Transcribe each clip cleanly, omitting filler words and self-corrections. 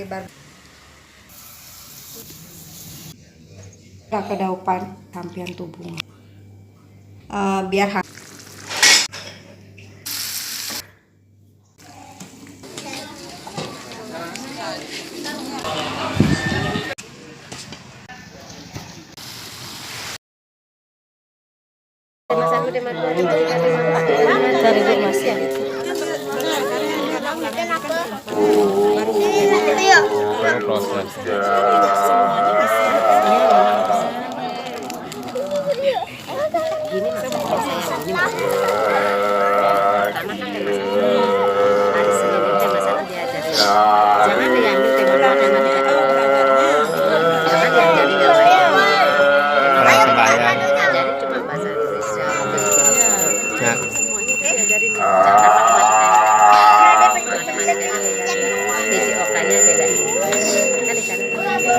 ibar kedaupan tampian tubuh biar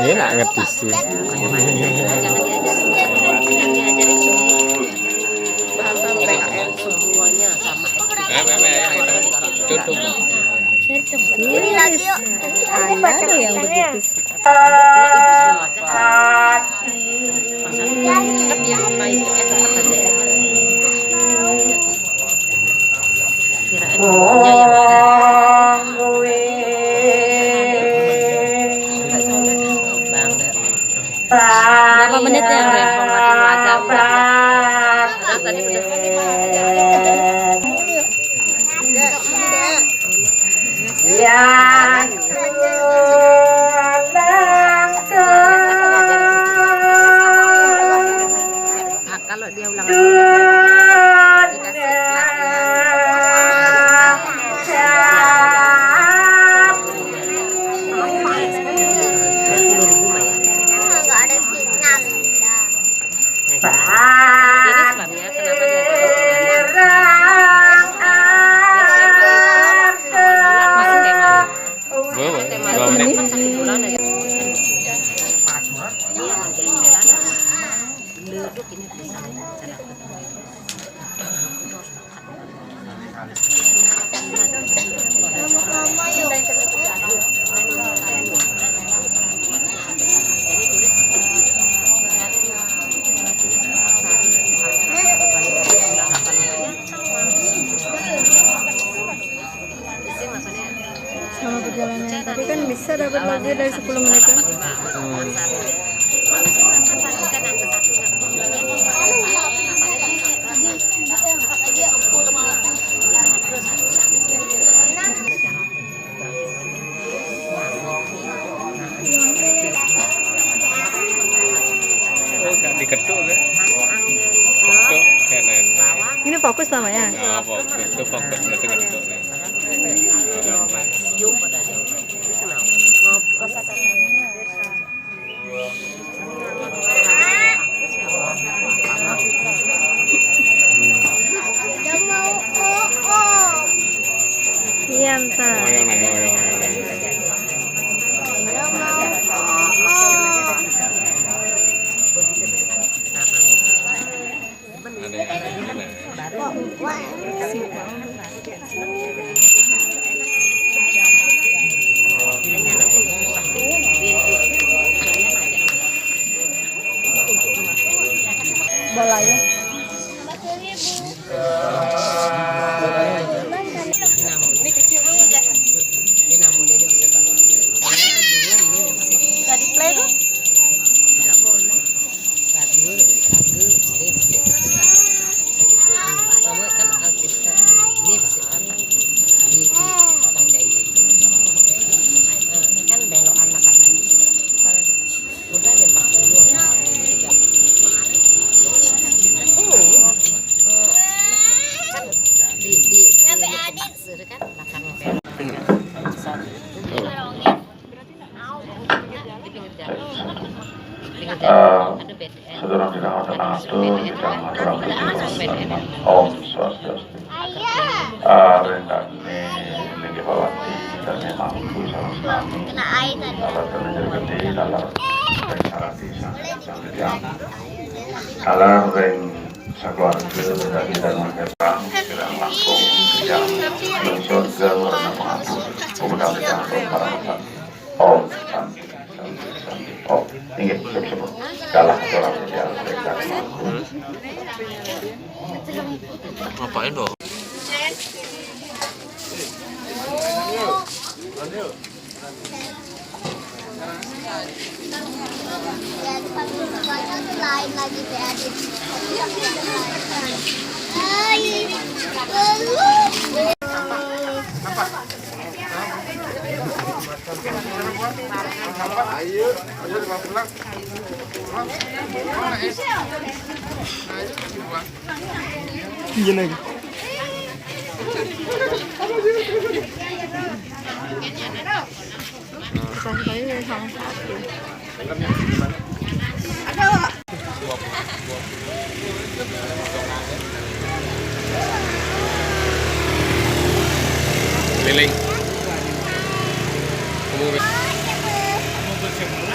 ini nak ngerti sih. ini lagi yuk. Ada yang begitu. Berapa menit ya? Kalau dia ulang Sama perjalanan, tapi kan bisa dapat lebih dari 10 menit kan? Diketuk kan? Ketuk kanan. Ini fokus namanya. Nah, fokus itu fokus nanti ketuk nih. Iya, entar. Bolanya. Saudara tidak akan atur, jangan Om Swastiastu. Rendang ini Bawati dan memang itu salah satu alat terjadi dalam rencana desa yang alam ring sakeluarga dari dan mengerang kirang langkung yang surga warna mengatur kemudian yang berparasan Om Santi Santi Santi Om. Ingat sebut kalah orang yang mereka. Ngapain dong? Lain lagi diadit. Sampai sama satu. Keliling. Kamu bersih.